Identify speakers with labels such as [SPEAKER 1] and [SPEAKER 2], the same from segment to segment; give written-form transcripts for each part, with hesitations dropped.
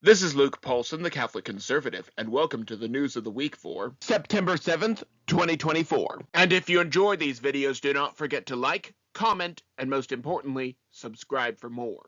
[SPEAKER 1] This is Luke Paulson, the Catholic Conservative, and welcome to the news of the week for September 7th, 2024. And if you enjoy these videos, do not forget to like, comment, and most importantly, subscribe for more.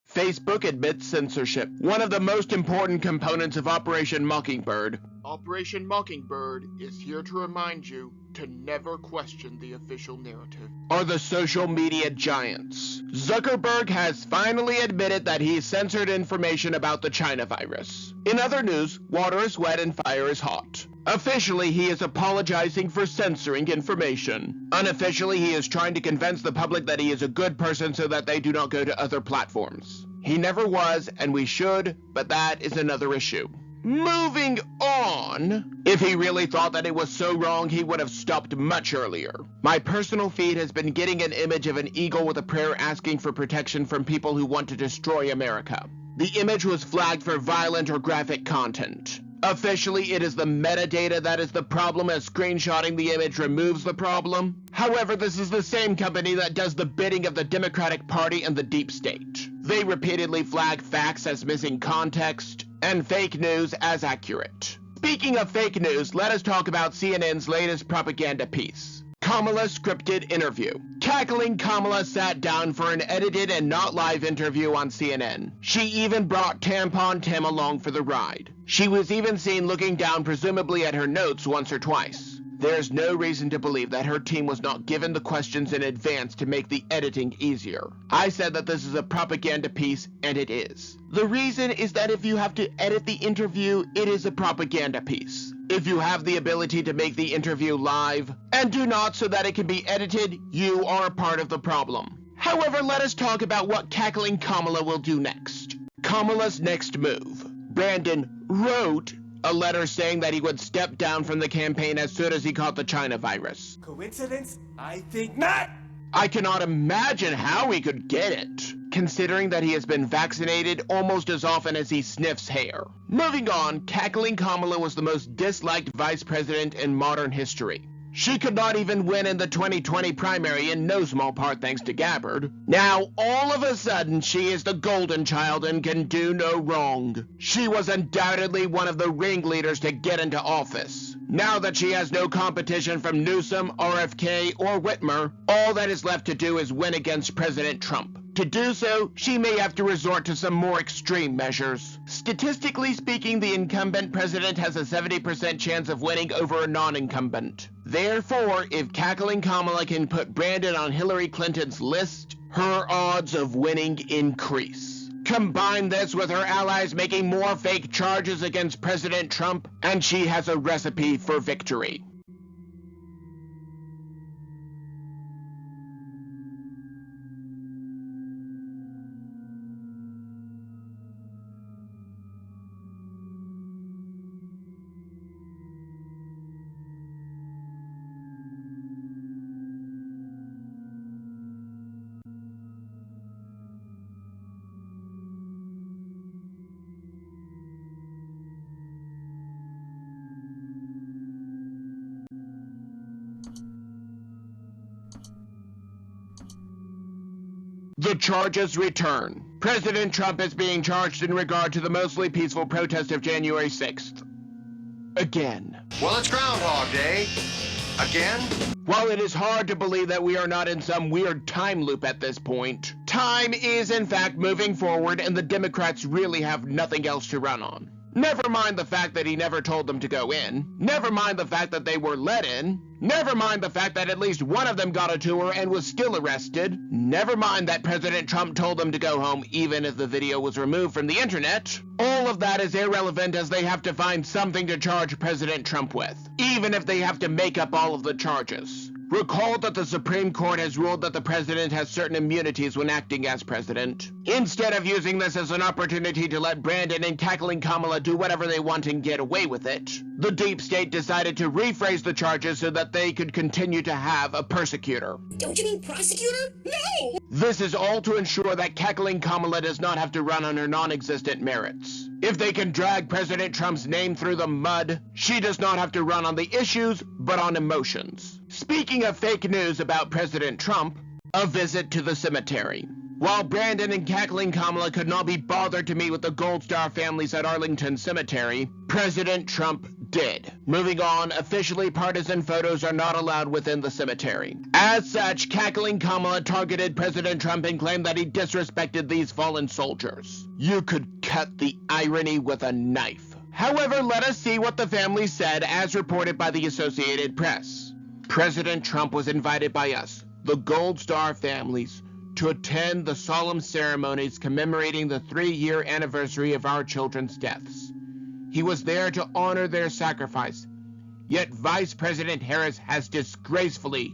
[SPEAKER 1] Facebook admits censorship, one of the most important components of Operation Mockingbird. Operation Mockingbird is here to remind you to never question the official narrative. Are the social media giants. Zuckerberg has finally admitted that he censored information about the China virus. In other news, water is wet and fire is hot. Officially, he is apologizing for censoring information. Unofficially, he is trying to convince the public that he is a good person so that they do not go to other platforms. He never was, and we should, but that is another issue. Moving on. If he really thought that it was so wrong, he would have stopped much earlier. My personal feed has been getting an image of an eagle with a prayer asking for protection from people who want to destroy America. The image was flagged for violent or graphic content. Officially, it is the metadata that is the problem, as screenshotting the image removes the problem. However, this is the same company that does the bidding of the Democratic Party and the deep state. They repeatedly flag facts as missing context and fake news as accurate. Speaking of fake news, let us talk about CNN's latest propaganda piece. Kamala scripted interview. Cackling Kamala sat down for an edited and not live interview on CNN. She even brought Tampon Tim along for the ride. She was even seen looking down presumably at her notes once or twice. There's no reason to believe that her team was not given the questions in advance to make the editing easier. I said that this is a propaganda piece, and it is. The reason is that if you have to edit the interview, it is a propaganda piece. If you have the ability to make the interview live, and do not so that it can be edited, you are a part of the problem. However, let us talk about what Cackling Kamala will do next. Kamala's next move. Brandon wrote a letter saying that he would step down from the campaign as soon as he caught the China virus.
[SPEAKER 2] Coincidence? I think not!
[SPEAKER 1] I cannot imagine how he could get it, considering that he has been vaccinated almost as often as he sniffs hair. Moving on, Cackling Kamala was the most disliked vice president in modern history. She could not even win in the 2020 primary in no small part thanks to Shepard. Now, all of a sudden, she is the golden child and can do no wrong. She was undoubtedly one of the ringleaders to get into office. Now that she has no competition from Newsom, RFK, or Whitmer, all that is left to do is win against President Trump. To do so, she may have to resort to some more extreme measures. Statistically speaking, the incumbent president has a 70% chance of winning over a non-incumbent. Therefore, if Cackling Kamala can put Brandon on Hillary Clinton's list, her odds of winning increase. Combine this with her allies making more fake charges against President Trump, and she has a recipe for victory. The charges return. President Trump is being charged in regard to the mostly peaceful protest of January 6th. Again.
[SPEAKER 3] Well, it's Groundhog Day. Again?
[SPEAKER 1] While it is hard to believe that we are not in some weird time loop at this point, time is in fact moving forward and the Democrats really have nothing else to run on. Never mind the fact that he never told them to go in. Never mind the fact that they were let in. Never mind the fact that at least one of them got a tour and was still arrested. Never mind that President Trump told them to go home even if the video was removed from the internet. All of that is irrelevant as they have to find something to charge President Trump with, even if they have to make up all of the charges. Recall that the Supreme Court has ruled that the president has certain immunities when acting as president. Instead of using this as an opportunity to let Brandon and Cackling Kamala do whatever they want and get away with it, the deep state decided to rephrase the charges so that they could continue to have a persecutor.
[SPEAKER 4] Don't you mean prosecutor? No!
[SPEAKER 1] This is all to ensure that Cackling Kamala does not have to run on her non-existent merits. If they can drag President Trump's name through the mud, she does not have to run on the issues, but on emotions. Speaking of fake news about President Trump, a visit to the cemetery. While Brandon and cackling Kamala could not be bothered to meet with the Gold Star families at Arlington Cemetery, President Trump did. Moving on, officially partisan photos are not allowed within the cemetery. As such, cackling Kamala targeted President Trump and claimed that he disrespected these fallen soldiers. You could cut the irony with a knife. However, let us see what the family said as reported by the Associated Press. President Trump was invited by us, the Gold Star families, to attend the solemn ceremonies commemorating the 3-year anniversary of our children's deaths. He was there to honor their sacrifice, yet Vice President Harris has disgracefully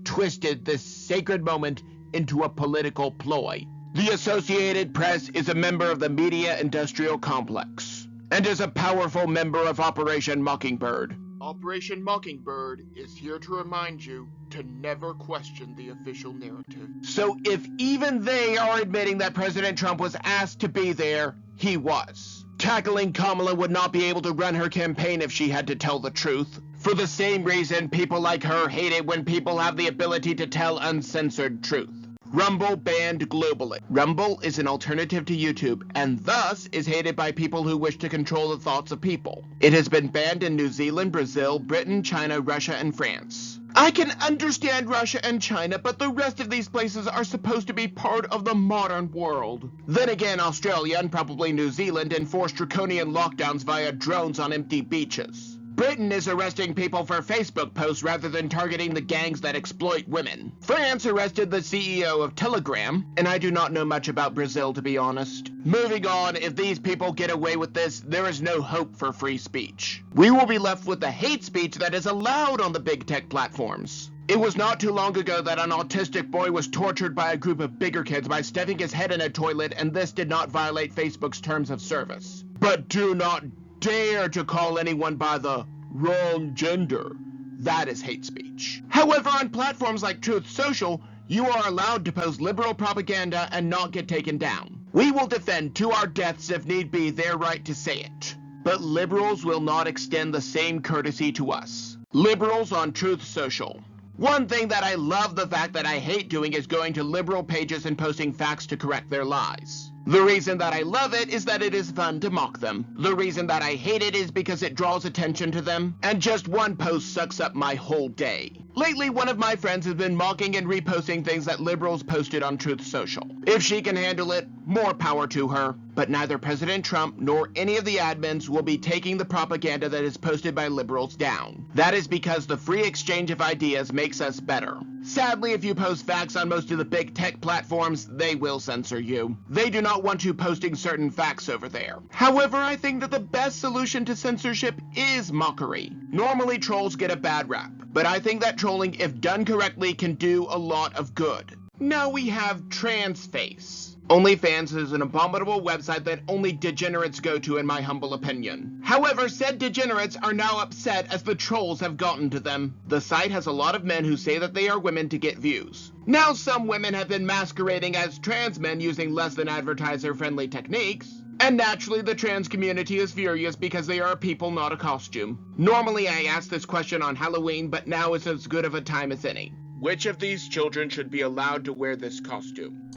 [SPEAKER 1] twisted this sacred moment into a political ploy. The Associated Press is a member of the media industrial complex and is a powerful member of Operation Mockingbird. Operation Mockingbird is here to remind you to never question the official narrative. So if even they are admitting that President Trump was asked to be there, he was. Tackling Kamala would not be able to run her campaign if she had to tell the truth. For the same reason, people like her hate it when people have the ability to tell uncensored truth. Rumble banned globally. Rumble is an alternative to YouTube and thus is hated by people who wish to control the thoughts of people. It has been banned in New Zealand, Brazil, Britain, China, Russia, and France. I can understand Russia and China, but the rest of these places are supposed to be part of the modern world. Then again, Australia and probably New Zealand enforce draconian lockdowns via drones on empty beaches. Britain is arresting people for Facebook posts rather than targeting the gangs that exploit women. France arrested the CEO of Telegram, and I do not know much about Brazil, to be honest. Moving on, if these people get away with this, there is no hope for free speech. We will be left with the hate speech that is allowed on the big tech platforms. It was not too long ago that an autistic boy was tortured by a group of bigger kids by stuffing his head in a toilet, and this did not violate Facebook's terms of service. But do not dare to call anyone by the wrong gender. That is hate speech. However, on platforms like Truth Social, you are allowed to post liberal propaganda and not get taken down. We will defend to our deaths if need be their right to say it. But liberals will not extend the same courtesy to us. Liberals on Truth Social. One thing that I love the fact that I hate doing is going to liberal pages and posting facts to correct their lies. The reason that I love it is that it is fun to mock them. The reason that I hate it is because it draws attention to them, and just one post sucks up my whole day. Lately, one of my friends has been mocking and reposting things that liberals posted on Truth Social. If she can handle it, more power to her. But neither President Trump nor any of the admins will be taking the propaganda that is posted by liberals down. That is because the free exchange of ideas makes us better. Sadly, if you post facts on most of the big tech platforms, they will censor you. They do not want you posting certain facts over there. However, I think that the best solution to censorship is mockery. Normally, trolls get a bad rap, but I think that trolling, if done correctly, can do a lot of good. Now we have Transface. OnlyFans is an abominable website that only degenerates go to, in my humble opinion. However, said degenerates are now upset as the trolls have gotten to them. The site has a lot of men who say that they are women to get views. Now some women have been masquerading as trans men using less than advertiser-friendly techniques. And naturally, the trans community is furious because they are a people, not a costume. Normally I ask this question on Halloween, but now is as good of a time as any. Which of these children should be allowed to wear this costume?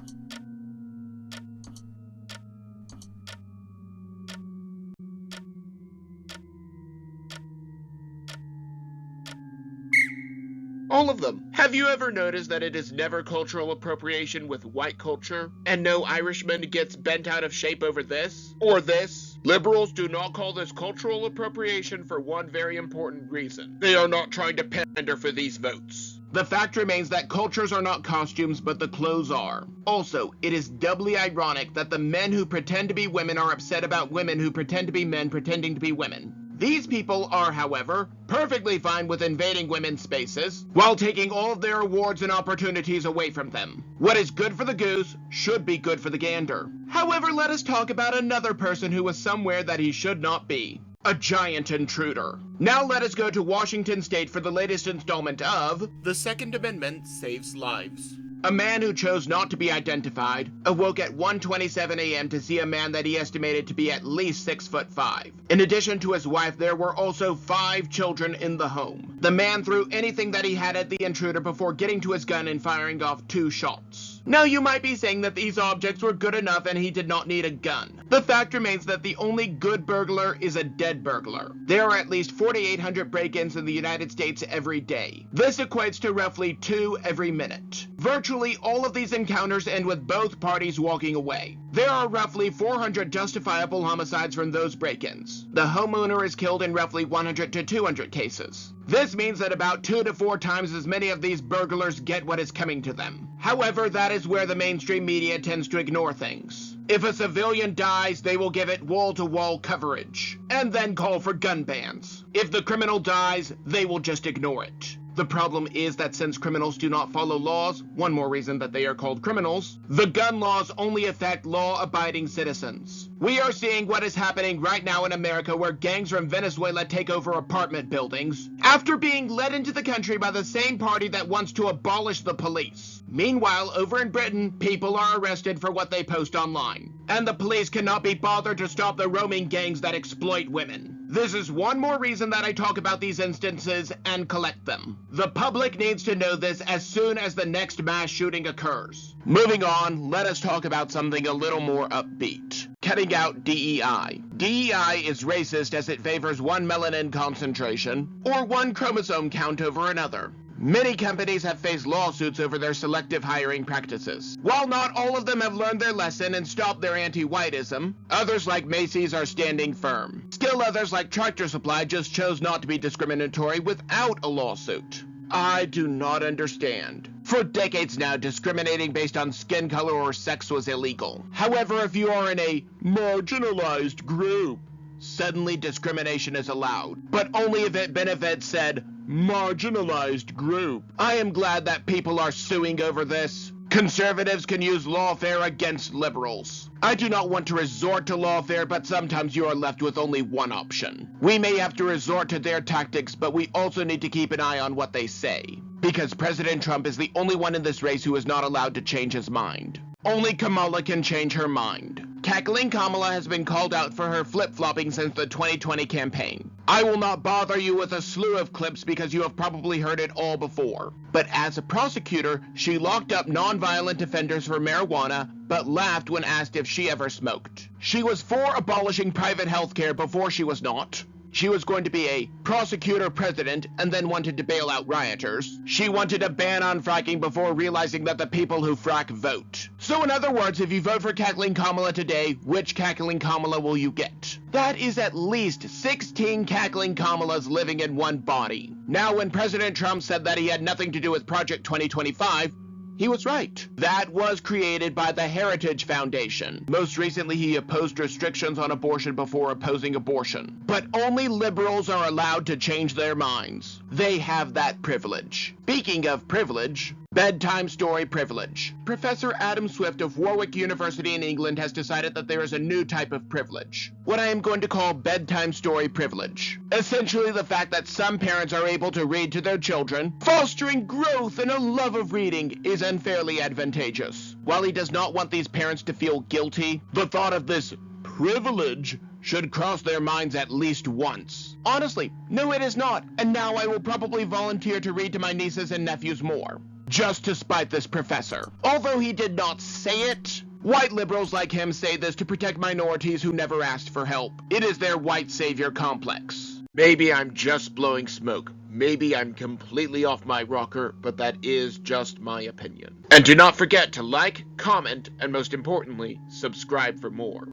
[SPEAKER 1] All of them. Have you ever noticed that it is never cultural appropriation with white culture? And no Irishman gets bent out of shape over this? Or this? Liberals do not call this cultural appropriation for one very important reason. They are not trying to pander for these votes. The fact remains that cultures are not costumes, but the clothes are. Also, it is doubly ironic that the men who pretend to be women are upset about women who pretend to be men pretending to be women. These people are, however, perfectly fine with invading women's spaces, while taking all of their awards and opportunities away from them. What is good for the goose should be good for the gander. However, let us talk about another person who was somewhere that he should not be. A giant intruder. Now let us go to Washington State for the latest installment of The Second Amendment Saves Lives. A man who chose not to be identified awoke at 1:27 a.m. to see a man that he estimated to be at least 6'5". In addition to his wife, there were also 5 children in the home. The man threw anything that he had at the intruder before getting to his gun and firing off 2 shots. Now you might be saying that these objects were good enough and he did not need a gun. The fact remains that the only good burglar is a dead burglar. There are at least 4,800 break-ins in the United States every day. This equates to roughly 2 every minute. Virtually all of these encounters end with both parties walking away. There are roughly 400 justifiable homicides from those break-ins. The homeowner is killed in roughly 100 to 200 cases. This means that about 2 to 4 times as many of these burglars get what is coming to them. However, that is where the mainstream media tends to ignore things. If a civilian dies, they will give it wall-to-wall coverage, and then call for gun bans. If the criminal dies, they will just ignore it. The problem is that since criminals do not follow laws, one more reason that they are called criminals, the gun laws only affect law-abiding citizens. We are seeing what is happening right now in America, where gangs from Venezuela take over apartment buildings after being led into the country by the same party that wants to abolish the police. Meanwhile, over in Britain, people are arrested for what they post online, and the police cannot be bothered to stop the roaming gangs that exploit women. This is one more reason that I talk about these instances and collect them. The public needs to know this as soon as the next mass shooting occurs. Moving on, let us talk about something a little more upbeat. Cutting out DEI. DEI is racist as it favors one melanin concentration or one chromosome count over another. Many companies have faced lawsuits over their selective hiring practices. While not all of them have learned their lesson and stopped their anti-whitism, others like Macy's are standing firm. Still others like Tractor Supply just chose not to be discriminatory without a lawsuit. I do not understand. For decades now, discriminating based on skin color or sex was illegal. However, if you are in a marginalized group, suddenly discrimination is allowed, but only if it benefits said marginalized group. I am glad that people are suing over this. Conservatives can use lawfare against liberals. I do not want to resort to lawfare, but sometimes you are left with only one option. We may have to resort to their tactics, but we also need to keep an eye on what they say. Because President Trump is the only one in this race who is not allowed to change his mind. Only Kamala can change her mind. Cackling Kamala has been called out for her flip-flopping since the 2020 campaign. I will not bother you with a slew of clips because you have probably heard it all before. But as a prosecutor, she locked up nonviolent offenders for marijuana, but laughed when asked if she ever smoked. She was for abolishing private health care before she was not. She was going to be a prosecutor president and then wanted to bail out rioters. She wanted a ban on fracking before realizing that the people who frack vote. So in other words, if you vote for Cackling Kamala today, which Cackling Kamala will you get? That is at least 16 Cackling Kamalas living in one body. Now, when President Trump said that he had nothing to do with Project 2025, he was right. That was created by the Heritage Foundation. Most recently, he opposed restrictions on abortion before opposing abortion. But only liberals are allowed to change their minds. They have that privilege. Speaking of privilege, bedtime story privilege. Professor Adam Swift of Warwick University in England has decided that there is a new type of privilege, what I am going to call bedtime story privilege. Essentially the fact that some parents are able to read to their children, fostering growth and a love of reading, is unfairly advantageous. While he does not want these parents to feel guilty, the thought of this privilege should cross their minds at least once. Honestly, no it is not, and now I will probably volunteer to read to my nieces and nephews more. Just to spite this professor. Although he did not say it, white liberals like him say this to protect minorities who never asked for help. It is their white savior complex. Maybe I'm just blowing smoke. Maybe I'm completely off my rocker, but that is just my opinion. And do not forget to like, comment, and most importantly, subscribe for more.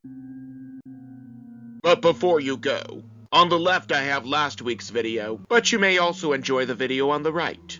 [SPEAKER 1] But before you go, on the left I have last week's video, but you may also enjoy the video on the right.